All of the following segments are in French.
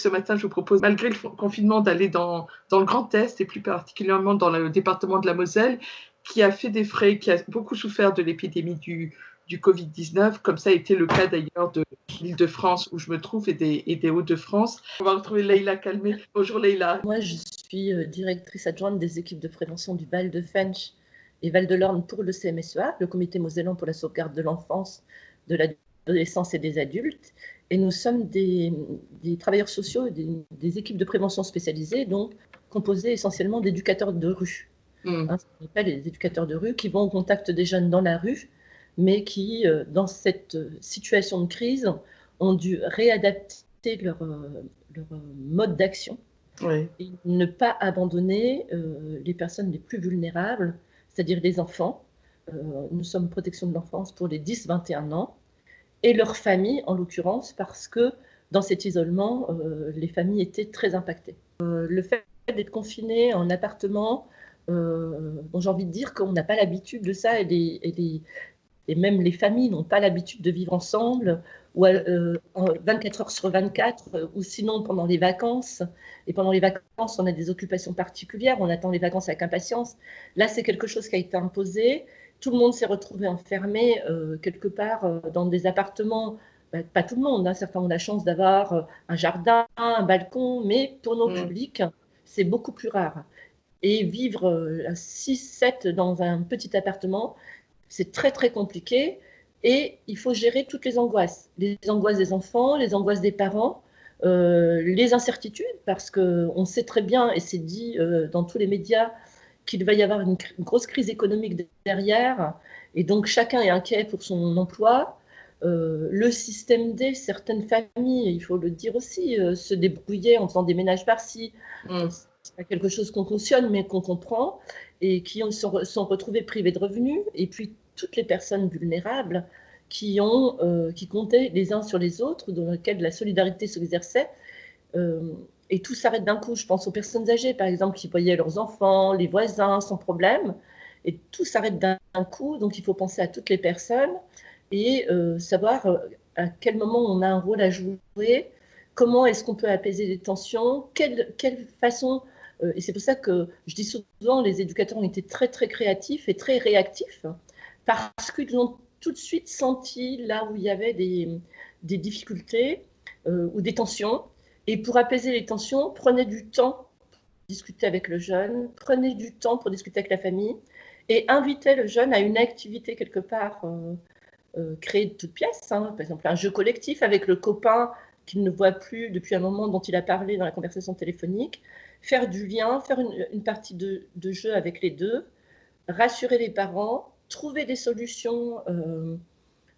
Ce matin, je vous propose, malgré le confinement, d'aller dans le Grand Est et plus particulièrement dans le département de la Moselle, qui a fait des frais, qui a beaucoup souffert de l'épidémie du Covid-19, comme ça a été le cas d'ailleurs de l'Île-de-France où je me trouve et des Hauts-de-France. On va retrouver Leïla Calmé. Bonjour Leïla. Moi, je suis directrice adjointe des équipes de prévention du Val de Fensch et Val de l'Orne pour le CMSEA, le Comité mosellan pour la sauvegarde de l'enfance, de l'adolescence et des adultes. Et nous sommes des travailleurs sociaux et des équipes de prévention spécialisées, donc composées essentiellement d'éducateurs de rue. Mm. Ce qu'on appelle les éducateurs de rue, qui vont au contact des jeunes dans la rue, mais qui, dans cette situation de crise, ont dû réadapter leur mode d'action. Oui. Et ne pas abandonner les personnes les plus vulnérables, c'est-à-dire les enfants. Nous sommes protection de l'enfance pour les 10-21 ans, et leurs familles en l'occurrence, parce que dans cet isolement, les familles étaient très impactées. Le fait d'être confiné en appartement, bon, j'ai envie de dire qu'on n'a pas l'habitude de ça, et même les familles n'ont pas l'habitude de vivre ensemble, ou 24 heures sur 24, ou sinon pendant les vacances. Et pendant les vacances, on a des occupations particulières, on attend les vacances avec impatience. Là, c'est quelque chose qui a été imposé. Tout le monde s'est retrouvé enfermé quelque part dans des appartements. Pas tout le monde, hein. Certains ont la chance d'avoir un jardin, un balcon, mais pour nos publics, c'est beaucoup plus rare. Et vivre à 6-7 dans un petit appartement, c'est très très compliqué, et il faut gérer toutes les angoisses des enfants, les angoisses des parents, les incertitudes, parce qu'on sait très bien, et c'est dit dans tous les médias, qu'il va y avoir une grosse crise économique derrière, et donc chacun est inquiet pour son emploi. Le système D, certaines familles, il faut le dire aussi, se débrouillaient en faisant des ménages par-ci. C'est pas quelque chose qu'on cautionne, mais qu'on comprend, et qui sont retrouvés privés de revenus. Et puis toutes les personnes vulnérables qui comptaient les uns sur les autres, dans lesquelles la solidarité s'exerçait. Et tout s'arrête d'un coup. Je pense aux personnes âgées, par exemple, qui voyaient leurs enfants, les voisins, sans problème. Et tout s'arrête d'un coup. Donc il faut penser à toutes les personnes et savoir à quel moment on a un rôle à jouer, comment est-ce qu'on peut apaiser les tensions, quelle façon. Et c'est pour ça que je dis souvent, les éducateurs ont été très très créatifs et très réactifs, parce qu'ils ont tout de suite senti là où il y avait des difficultés ou des tensions. Et pour apaiser les tensions, prenez du temps pour discuter avec le jeune, prenez du temps pour discuter avec la famille, et invitez le jeune à une activité quelque part créée de toutes pièces, hein. Par exemple un jeu collectif avec le copain qu'il ne voit plus depuis un moment, dont il a parlé dans la conversation téléphonique, faire du lien, faire une partie de jeu avec les deux, rassurer les parents, trouver des solutions,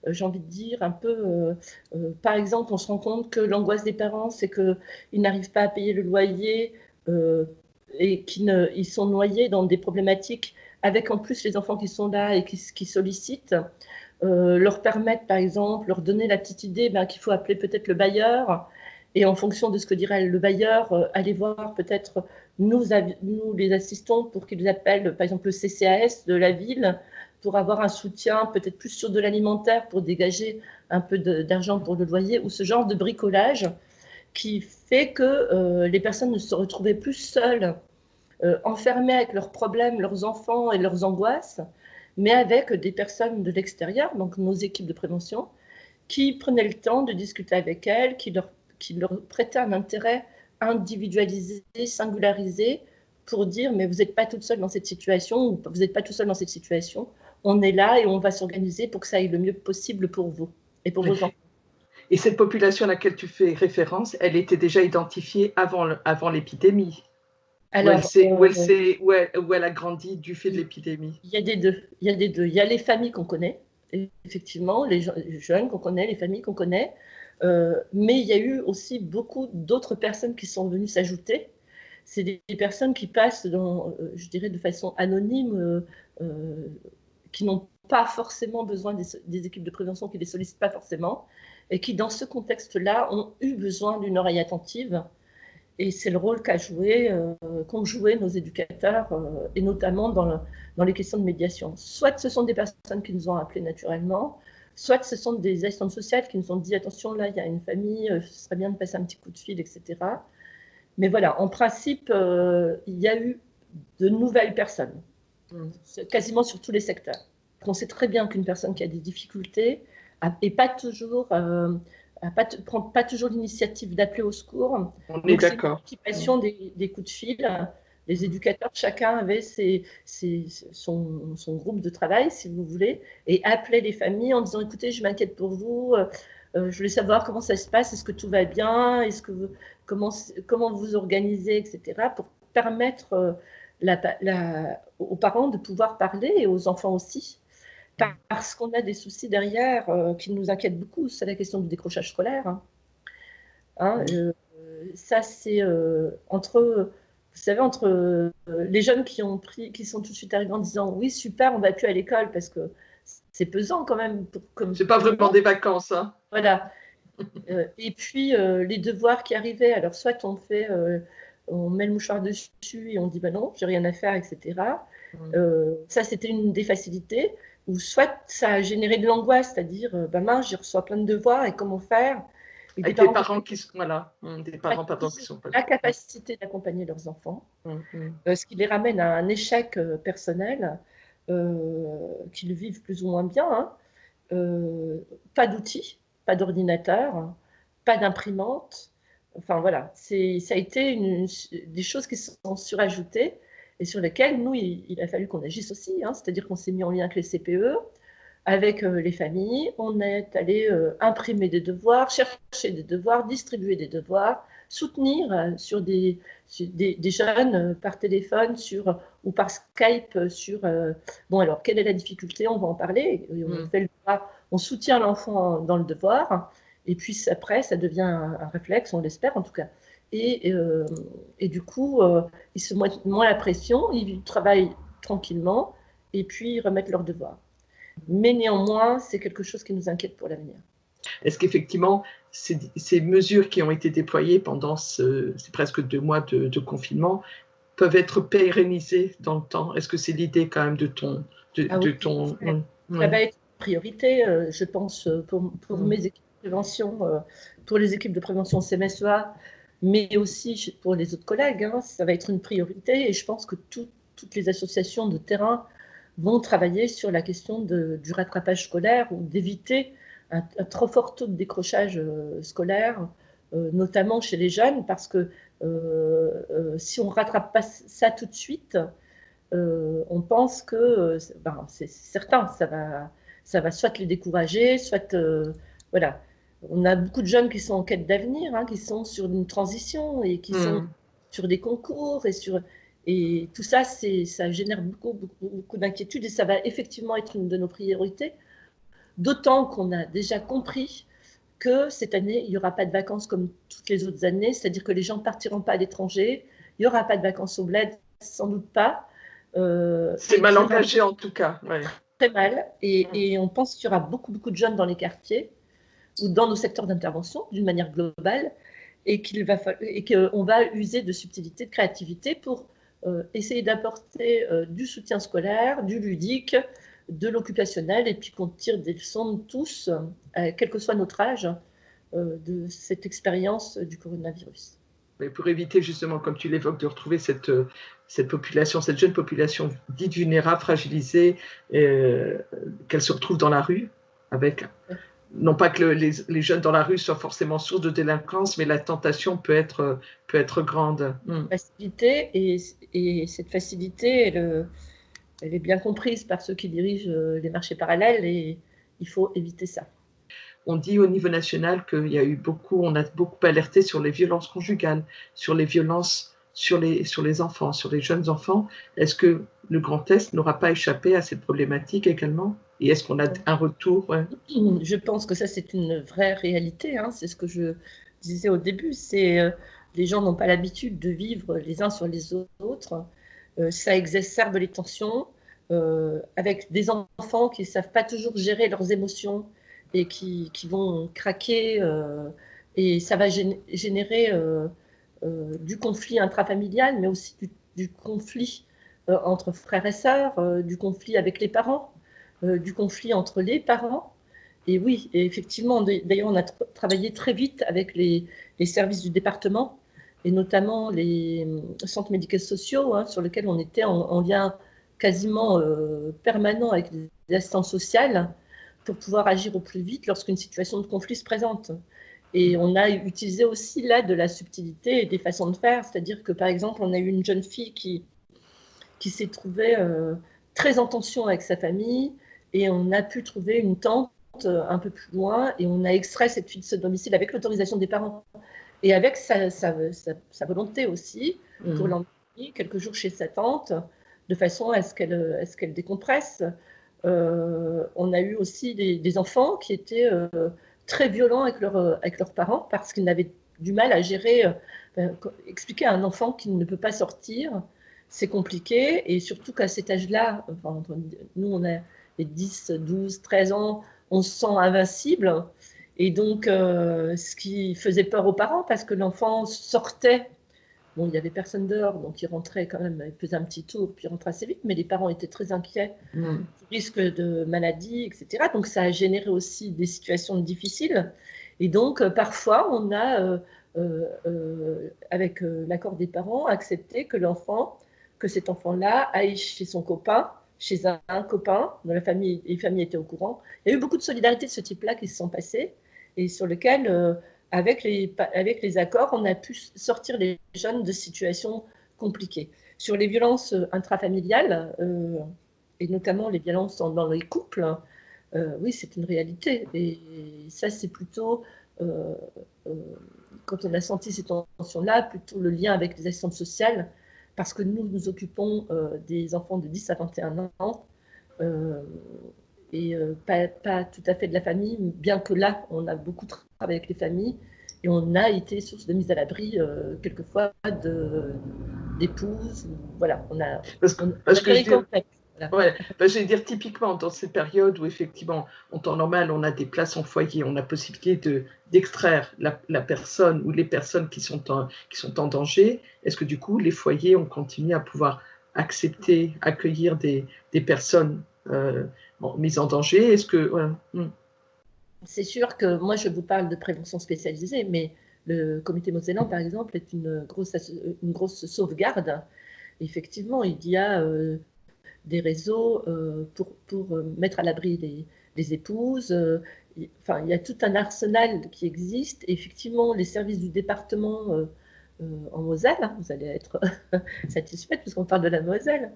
j'ai envie de dire, un peu. Par exemple, on se rend compte que l'angoisse des parents, c'est qu'ils n'arrivent pas à payer le loyer et qu'ils sont noyés dans des problématiques, avec en plus les enfants qui sont là et qui sollicitent. Leur permettre, par exemple, leur donner la petite idée qu'il faut appeler peut-être le bailleur, et en fonction de ce que dirait le bailleur, aller voir peut-être nous les assistants, pour qu'ils appellent par exemple le CCAS de la ville, pour avoir un soutien peut-être plus sur de l'alimentaire, pour dégager un peu d'argent pour le loyer, ou ce genre de bricolage qui fait que les personnes ne se retrouvaient plus seules, enfermées avec leurs problèmes, leurs enfants et leurs angoisses, mais avec des personnes de l'extérieur, donc nos équipes de prévention, qui prenaient le temps de discuter avec elles, qui leur prêtaient un intérêt individualisé, singularisé, pour dire mais vous n'êtes pas toute seule dans cette situation, ou vous n'êtes pas tout seul dans cette situation, on est là et on va s'organiser pour que ça aille le mieux possible pour vous et pour vos enfants. Et cette population à laquelle tu fais référence, elle était déjà identifiée avant l'épidémie? Alors, Où elle a grandi du fait de l'épidémie? il y a des deux. Il y a les familles qu'on connaît, effectivement, les jeunes qu'on connaît, les familles qu'on connaît, mais il y a eu aussi beaucoup d'autres personnes qui sont venues s'ajouter. C'est des personnes qui passent je dirais, de façon anonyme, qui n'ont pas forcément besoin des équipes de prévention, qui ne les sollicitent pas forcément, et qui, dans ce contexte-là, ont eu besoin d'une oreille attentive. Et c'est le rôle qu'ont joué nos éducateurs, et notamment dans les questions de médiation. Soit ce sont des personnes qui nous ont appelés naturellement, soit ce sont des assistantes sociales qui nous ont dit attention, là, il y a une famille, ce serait bien de passer un petit coup de fil, etc. Mais voilà, en principe, il y a eu de nouvelles personnes, quasiment sur tous les secteurs. On sait très bien qu'une personne qui a des difficultés et pas toujours, prend pas toujours l'initiative d'appeler au secours. On est Donc, c'est une d'accord. multiplication des coups de fil. Les éducateurs, chacun avait son groupe de travail, si vous voulez, et appelait les familles en disant écoutez, je m'inquiète pour vous, je voulais savoir comment ça se passe, est-ce que tout va bien, comment vous organisez, etc., pour permettre aux parents de pouvoir parler et aux enfants aussi, parce qu'on a des soucis derrière qui nous inquiètent beaucoup. C'est la question du décrochage scolaire. Ça, c'est vous savez, entre les jeunes qui sont tout de suite arrivés en disant oui, super, on va plus à l'école parce que c'est pesant quand même. C'est pas vraiment des vacances, hein. Voilà. Et puis les devoirs qui arrivaient, alors soit on met le mouchoir dessus et on dit bah non, j'ai rien à faire, etc. Ça, c'était une des facilités. Ou soit ça a généré de l'angoisse, c'est-à-dire bah mince, je reçois plein de devoirs et comment faire. Et Avec des parents qui sont, voilà, des parents, pardon, qui sont pas la capacité d'accompagner leurs enfants, là. ce qui les ramène à un échec personnel, qu'ils vivent plus ou moins bien. Pas d'outils, pas d'ordinateur, pas d'imprimante. Enfin voilà, ça a été des choses qui sont surajoutées et sur lesquelles nous, il a fallu qu'on agisse aussi. C'est-à-dire qu'on s'est mis en lien avec les CPE, avec les familles. On est allé imprimer des devoirs, chercher des devoirs, distribuer des devoirs, soutenir sur des jeunes par téléphone ou par Skype bon alors quelle est la difficulté, on va en parler. On fait le devoir, on soutient l'enfant dans le devoir et puis après ça devient un réflexe, on l'espère en tout cas. Et du coup, ils se mettent moins la pression, ils travaillent tranquillement et puis ils remettent leurs devoirs. Mais néanmoins, c'est quelque chose qui nous inquiète pour l'avenir. Est-ce qu'effectivement, ces mesures qui ont été déployées pendant ces presque 2 mois de confinement peuvent être pérennisées dans le temps? Est-ce que c'est l'idée quand même de ton… Ça va être une priorité, je pense, pour mes équipes de prévention, pour les équipes de prévention CMSEA, mais aussi pour les autres collègues. Ça va être une priorité et je pense que toutes les associations de terrain vont travailler sur la question du rattrapage scolaire ou d'éviter un trop fort taux de décrochage scolaire, notamment chez les jeunes, parce que si on ne rattrape pas ça tout de suite, on pense que, c'est certain, ça va soit les décourager, soit, voilà. On a beaucoup de jeunes qui sont en quête d'avenir, qui sont sur une transition et qui sont sur des concours et tout ça, ça génère beaucoup d'inquiétudes et ça va effectivement être une de nos priorités. D'autant qu'on a déjà compris que cette année, il n'y aura pas de vacances comme toutes les autres années, c'est-à-dire que les gens ne partiront pas à l'étranger, il n'y aura pas de vacances au bled, sans doute pas. C'est mal engagé en tout cas. Ouais. Très mal. Et on pense qu'il y aura beaucoup de jeunes dans les quartiers ou dans nos secteurs d'intervention d'une manière globale et qu'on va user de subtilité, de créativité pour essayer d'apporter du soutien scolaire, du ludique, de l'occupationnel et puis qu'on tire des leçons de tous, quel que soit notre âge, de cette expérience du coronavirus. Mais pour éviter justement, comme tu l'évoques, de retrouver cette population, cette jeune population dite vulnérable, fragilisée, qu'elle se retrouve dans la rue, avec, non pas que les jeunes dans la rue soient forcément source de délinquance, mais la tentation peut être grande. Facilité, et cette facilité, elle est bien comprise par ceux qui dirigent les marchés parallèles et il faut éviter ça. On dit au niveau national qu'il y a eu on a beaucoup alerté sur les violences conjugales, sur les violences sur les enfants, sur les jeunes enfants. Est-ce que le Grand Est n'aura pas échappé à cette problématique également? Et est-ce qu'on a un retour? Ouais. Je pense que ça, c'est une vraie réalité. C'est ce que je disais au début. Les gens n'ont pas l'habitude de vivre les uns sur les autres. Ça exacerbe les tensions avec des enfants qui ne savent pas toujours gérer leurs émotions et qui vont craquer. Et ça va générer du conflit intrafamilial, mais aussi du conflit entre frères et sœurs, du conflit avec les parents, du conflit entre les parents. Et oui, et effectivement, d'ailleurs, on a travaillé très vite avec les services du département, et notamment les centres médico-sociaux, hein, sur lesquels on était en lien quasiment permanent avec les assistantes sociales pour pouvoir agir au plus vite lorsqu'une situation de conflit se présente. Et on a utilisé aussi là de la subtilité et des façons de faire, c'est-à-dire que par exemple, on a eu une jeune fille qui s'est trouvée très en tension avec sa famille, et on a pu trouver une tente un peu plus loin, et on a extrait cette fille de ce domicile avec l'autorisation des parents et avec sa volonté aussi, pour l'emmener quelques jours chez sa tante, de façon à ce qu'elle décompresse. On a eu aussi des enfants qui étaient très violents avec leurs parents parce qu'ils avaient du mal à gérer. Expliquer à un enfant qu'il ne peut pas sortir, c'est compliqué, et surtout qu'à cet âge-là, enfin, nous on a les 10, 12, 13 ans, on se sent invincible, et donc ce qui faisait peur aux parents, parce que l'enfant sortait. Bon, il n'y avait personne dehors, donc il rentrait quand même, il faisait un petit tour, puis il rentrait assez vite, mais les parents étaient très inquiets du risque de maladie, etc. Donc ça a généré aussi des situations difficiles. Et donc parfois, on a, avec l'accord des parents, accepté que cet enfant-là aille chez son copain, chez un copain, dont les familles étaient au courant. Il y a eu beaucoup de solidarité de ce type-là qui se sont passées, et sur lequel avec les accords, on a pu sortir les jeunes de situations compliquées. Sur les violences intrafamiliales, et notamment les violences dans les couples, oui, c'est une réalité. Et ça, c'est plutôt, euh, euh, quand on a senti ces tensions-là, plutôt le lien avec les assistantes sociales, parce que nous nous occupons des enfants de 10 à 21 ans, euh, et pas tout à fait de la famille, bien que là, on a beaucoup travaillé avec les familles, et on a été source de mise à l'abri, quelquefois, d'épouses. Voilà, on Parce a que je géré dis, complexe. Voilà. ouais, bah, je vais dire typiquement dans ces périodes où effectivement, en temps normal, on a des places en foyer, on a possibilité d'extraire la personne ou les personnes qui sont en danger. Est-ce que du coup, les foyers ont continué à pouvoir accepter, accueillir des personnes mises en danger? Est-ce que voilà. C'est sûr que moi, je vous parle de prévention spécialisée, mais le comité mosellan, par exemple, est une grosse sauvegarde. Effectivement, il y a des réseaux pour mettre à l'abri les épouses. Enfin, il y a tout un arsenal qui existe. Et effectivement, les services du département en Moselle, hein, vous allez être satisfaite puisqu'on parle de la Moselle,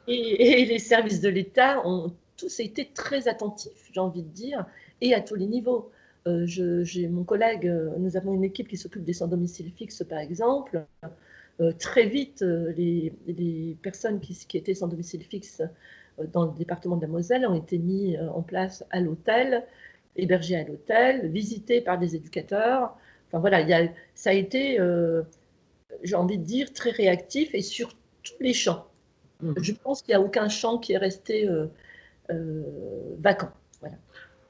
et les services de l'État ont tous été très attentifs, j'ai envie de dire, et à tous les niveaux. J'ai mon collègue, nous avons une équipe qui s'occupe des sans-domicile fixe, par exemple. Très vite, les personnes qui étaient sans domicile fixe dans le département de la Moselle ont été mis en place à l'hôtel, hébergés à l'hôtel, visités par des éducateurs. Enfin voilà, ça a été, j'ai envie de dire, très réactif, et sur tous les champs. Je pense qu'il n'y a aucun champ qui est resté vacant. Voilà.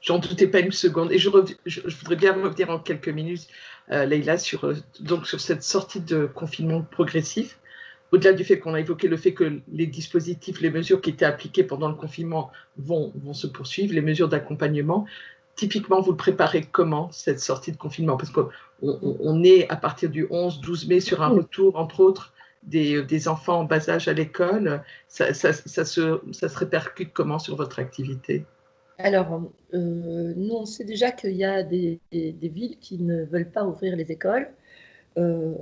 J'en doutais pas une seconde. Et je voudrais bien revenir en quelques minutes, Leïla, donc sur cette sortie de confinement progressif. Au-delà du fait qu'on a évoqué le fait que les dispositifs, les mesures qui étaient appliquées pendant le confinement vont se poursuivre, les mesures d'accompagnement. Typiquement, vous le préparez comment, cette sortie de confinement? Parce qu'on est à partir du 11-12 mai sur un retour, entre autres, des enfants en bas âge à l'école. Ça se répercute comment sur votre activité? Alors, nous, on sait déjà qu'il y a des villes qui ne veulent pas ouvrir les écoles. Euh,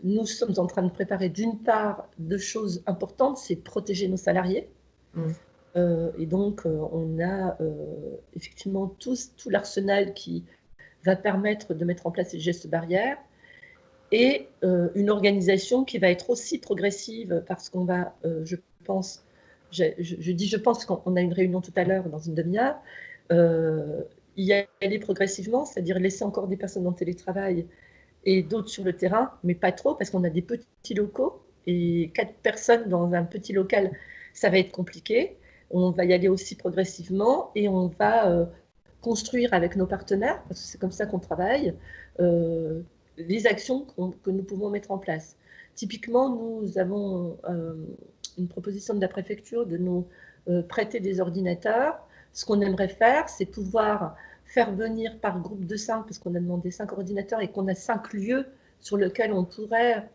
Nous sommes en train de préparer, d'une part, deux choses importantes, c'est protéger nos salariés. Et donc, on a effectivement tout l'arsenal qui va permettre de mettre en place ces gestes barrières, et une organisation qui va être aussi progressive, parce qu'on va, je pense, je dis je pense qu'on a une réunion tout à l'heure dans une demi-heure, y aller progressivement, c'est-à-dire laisser encore des personnes en télétravail et d'autres sur le terrain, mais pas trop, parce qu'on a des petits locaux, et 4 personnes dans un petit local, ça va être compliqué. On va y aller aussi progressivement, et on va construire avec nos partenaires, parce que c'est comme ça qu'on travaille, les actions que nous pouvons mettre en place. Typiquement, nous avons une proposition de la préfecture de nous prêter des ordinateurs. Ce qu'on aimerait faire, c'est pouvoir faire venir par groupe de 5, parce qu'on a demandé 5 ordinateurs et qu'on a 5 lieux sur lesquels on pourrait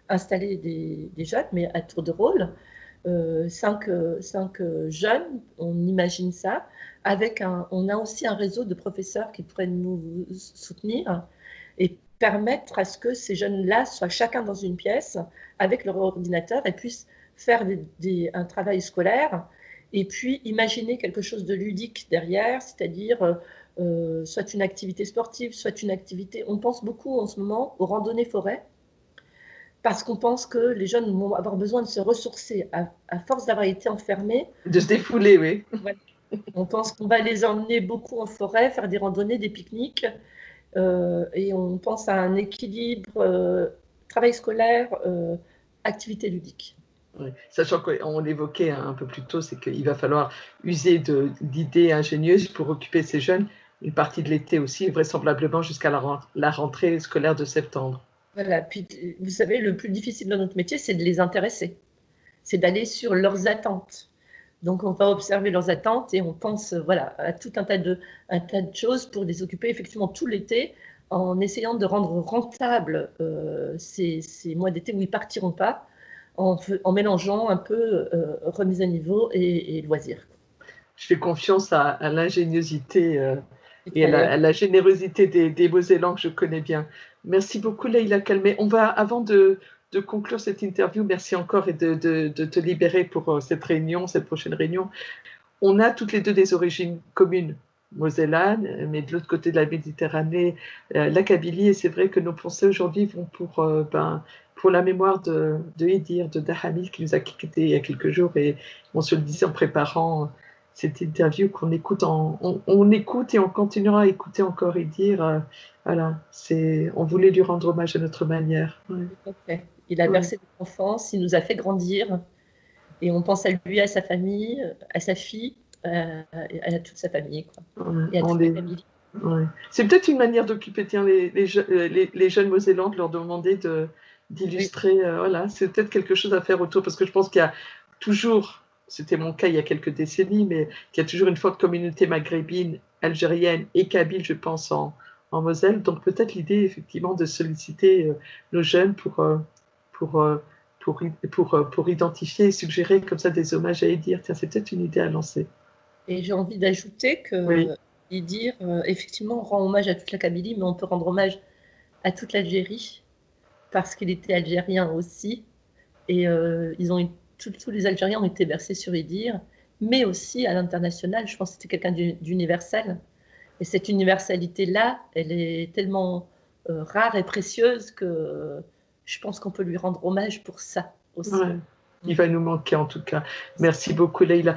installer des jeunes, mais à tour de rôle. 5 jeunes, on imagine ça, on a aussi un réseau de professeurs qui pourraient nous soutenir et permettre à ce que ces jeunes-là soient chacun dans une pièce avec leur ordinateur et puissent faire un travail scolaire et puis imaginer quelque chose de ludique derrière, c'est-à-dire soit une activité sportive, soit une activité… On pense beaucoup en ce moment aux randonnées forêt, parce qu'on pense que les jeunes vont avoir besoin de se ressourcer à force d'avoir été enfermés. De se défouler, oui. Voilà. On pense qu'on va les emmener beaucoup en forêt, faire des randonnées, des pique-niques, et on pense à un équilibre travail scolaire, activité ludique. Oui. Sachant qu'on l'évoquait un peu plus tôt, c'est qu'il va falloir user d'idées ingénieuses pour occuper ces jeunes une partie de l'été aussi, vraisemblablement jusqu'à la rentrée scolaire de septembre. Voilà. Puis, vous savez, le plus difficile dans notre métier, c'est de les intéresser. C'est d'aller sur leurs attentes. Donc, on va observer leurs attentes et on pense voilà, à tout un tas de choses pour les occuper effectivement tout l'été en essayant de rendre rentable ces mois d'été où ils ne partiront pas, en mélangeant un peu remise à niveau et loisirs. Je fais confiance à l'ingéniosité et à la générosité des Mosellans que je connais bien. Merci beaucoup, Leïla Calmet. Avant de conclure cette interview, merci encore et de te libérer pour cette prochaine réunion. On a toutes les deux des origines communes mosellanes, mais de l'autre côté de la Méditerranée, la Kabylie, et c'est vrai que nos pensées aujourd'hui vont pour la mémoire de Edir, de Dahamil, qui nous a quittés il y a quelques jours, et on se le disait en préparant cette interview qu'on écoute, on écoute et on continuera à écouter encore Edir. Voilà, on voulait lui rendre hommage à notre manière. Ouais. Il a bercé notre enfance, il nous a fait grandir. Et on pense à lui, à sa famille, à sa fille, à toute sa famille, quoi. Et à toute la famille. Ouais. C'est peut-être une manière d'occuper les jeunes Mosellans, de leur demander d'illustrer. Oui. Voilà, c'est peut-être quelque chose à faire autour, parce que je pense qu'il y a toujours, c'était mon cas il y a quelques décennies, mais qu'il y a toujours une forte communauté maghrébine, algérienne et kabyle, je pense, en Moselle. Donc peut-être l'idée, effectivement, de solliciter nos jeunes pour identifier et suggérer comme ça des hommages à Edir. Tiens, c'est peut-être une idée à lancer. Et j'ai envie d'ajouter que oui. Edir, effectivement, rend hommage à toute la Kabylie, mais on peut rendre hommage à toute l'Algérie, parce qu'il était algérien aussi. Et tous les Algériens ont été bercés sur Edir, mais aussi à l'international. Je pense que c'était quelqu'un d'universel. Et cette universalité-là, elle est tellement rare et précieuse que je pense qu'on peut lui rendre hommage pour ça aussi. Ouais. Il va nous manquer en tout cas. Merci beaucoup, Leïla.